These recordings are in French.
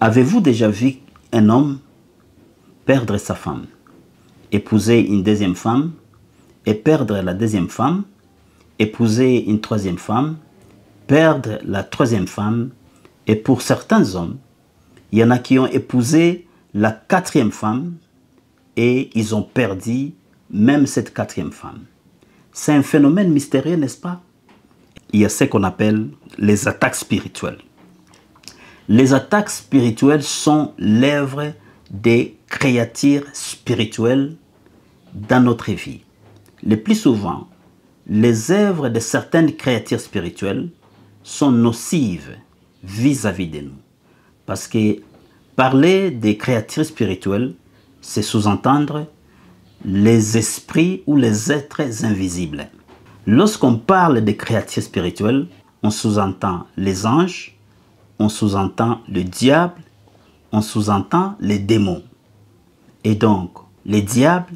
Avez-vous déjà vu un homme perdre sa femme, épouser une deuxième femme et perdre la deuxième femme, épouser une troisième femme, perdre la troisième femme, et pour certains hommes, il y en a qui ont épousé la quatrième femme et ils ont perdu même cette quatrième femme. C'est un phénomène mystérieux, n'est-ce pas? Il y a ce qu'on appelle les attaques spirituelles. Les attaques spirituelles sont l'œuvre des créatures spirituelles dans notre vie. Le plus souvent, les œuvres de certaines créatures spirituelles sont nocives vis-à-vis de nous. Parce que parler des créatures spirituelles, c'est sous-entendre les esprits ou les êtres invisibles. Lorsqu'on parle des créatures spirituelles, on sous-entend les anges, on sous-entend le diable, on sous-entend les démons. Et donc, les diables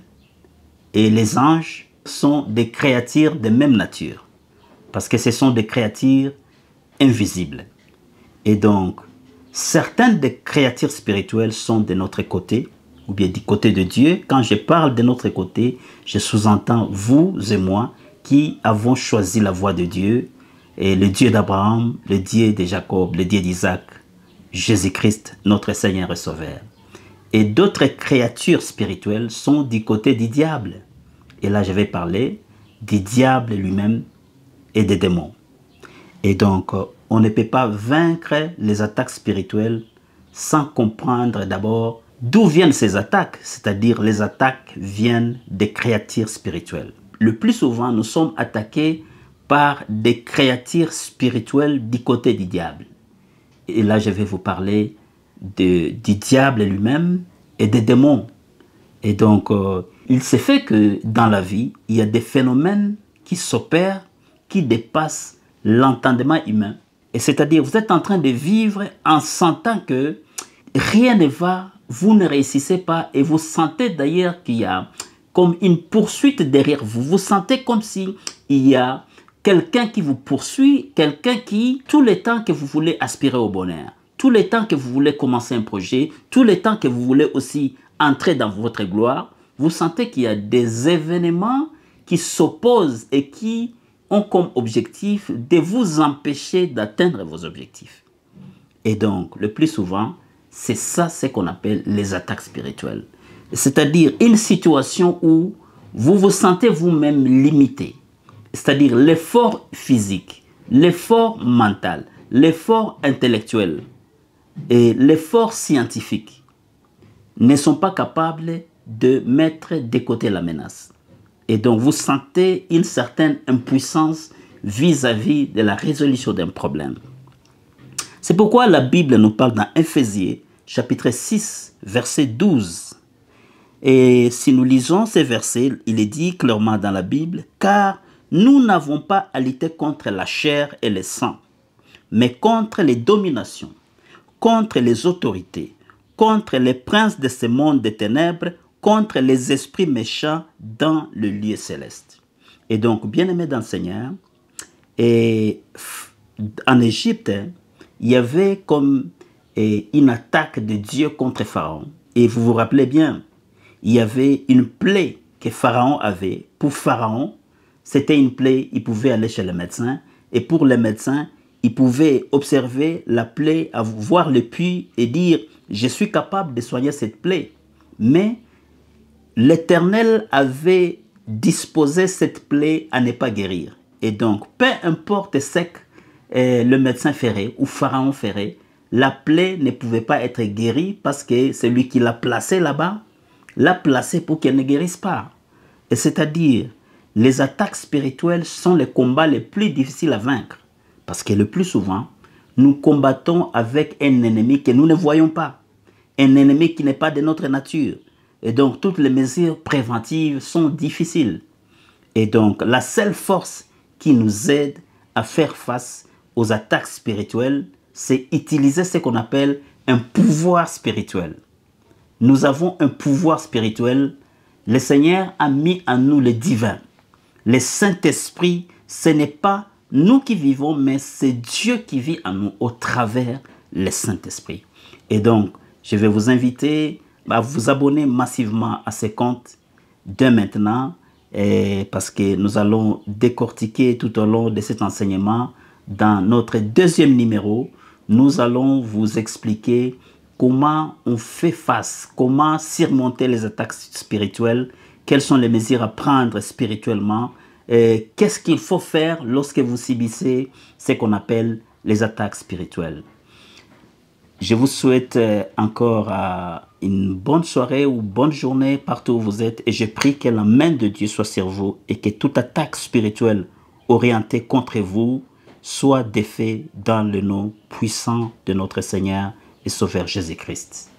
et les anges sont des créatures de même nature, parce que ce sont des créatures invisibles. Et donc, certaines des créatures spirituelles sont de notre côté, ou bien du côté de Dieu. Quand je parle de notre côté, je sous-entends vous et moi qui avons choisi la voie de Dieu, et le Dieu d'Abraham, le Dieu de Jacob, le Dieu d'Isaac, Jésus-Christ, notre Seigneur et Sauveur. Et d'autres créatures spirituelles sont du côté du diable. Et là, je vais parler du diable lui-même et des démons. Et donc, on ne peut pas vaincre les attaques spirituelles sans comprendre d'abord d'où viennent ces attaques. C'est-à-dire, les attaques viennent des créatures spirituelles. Le plus souvent, nous sommes attaqués par des créatures spirituelles du côté du diable. Et là, je vais vous parler du diable lui-même et des démons. Et donc, il se fait que dans la vie, il y a des phénomènes qui s'opèrent, qui dépassent l'entendement humain. Et c'est-à-dire, vous êtes en train de vivre en sentant que rien ne va, vous ne réussissez pas, et vous sentez d'ailleurs qu'il y a comme une poursuite derrière vous. Vous sentez comme s'il y a quelqu'un qui vous poursuit, quelqu'un qui, tout le temps que vous voulez aspirer au bonheur, tout le temps que vous voulez commencer un projet, tout le temps que vous voulez aussi entrer dans votre gloire, vous sentez qu'il y a des événements qui s'opposent et qui ont comme objectif de vous empêcher d'atteindre vos objectifs. Et donc, le plus souvent, c'est ça ce qu'on appelle les attaques spirituelles. C'est-à-dire une situation où vous vous sentez vous-même limité. C'est-à-dire l'effort physique, l'effort mental, l'effort intellectuel et l'effort scientifique ne sont pas capables de mettre de côté la menace. Et donc vous sentez une certaine impuissance vis-à-vis de la résolution d'un problème. C'est pourquoi la Bible nous parle dans Éphésiens, chapitre 6, verset 12. Et si nous lisons ces versets, il est dit clairement dans la Bible, « Car nous n'avons pas à lutter contre la chair et le sang, mais contre les dominations, contre les autorités, contre les princes de ce monde des ténèbres, contre les esprits méchants dans le lieu céleste. » Et donc, bien-aimés dans le Seigneur, et en Égypte, il y avait comme une attaque de Dieu contre Pharaon. Et vous vous rappelez bien, il y avait une plaie que Pharaon avait. Pour Pharaon, c'était une plaie, il pouvait aller chez le médecin. Et pour les médecins, il pouvait observer la plaie, voir le puits et dire « Je suis capable de soigner cette plaie. » Mais l'Éternel avait disposé cette plaie à ne pas guérir. Et donc, peu importe ce que le médecin ferait ou Pharaon ferait, la plaie ne pouvait pas être guérie parce que celui qui l'a placée là-bas l'a placée pour qu'elle ne guérisse pas. Et c'est-à-dire, les attaques spirituelles sont les combats les plus difficiles à vaincre. Parce que le plus souvent, nous combattons avec un ennemi que nous ne voyons pas. Un ennemi qui n'est pas de notre nature. Et donc, toutes les mesures préventives sont difficiles. Et donc, la seule force qui nous aide à faire face aux attaques spirituelles, c'est utiliser ce qu'on appelle un pouvoir spirituel. Nous avons un pouvoir spirituel. Le Seigneur a mis en nous le divin. Le Saint-Esprit, ce n'est pas nous qui vivons, mais c'est Dieu qui vit en nous au travers le Saint-Esprit. Et donc, je vais vous inviter à vous abonner massivement à ces comptes dès maintenant, parce que nous allons décortiquer tout au long de cet enseignement. Dans notre deuxième numéro, nous allons vous expliquer comment on fait face, comment surmonter les attaques spirituelles, quelles sont les mesures à prendre spirituellement, qu'est-ce qu'il faut faire lorsque vous subissez ce qu'on appelle les attaques spirituelles. Je vous souhaite encore une bonne soirée ou bonne journée partout où vous êtes, et je prie que la main de Dieu soit sur vous et que toute attaque spirituelle orientée contre vous soit défaite dans le nom puissant de notre Seigneur et Sauveur Jésus-Christ.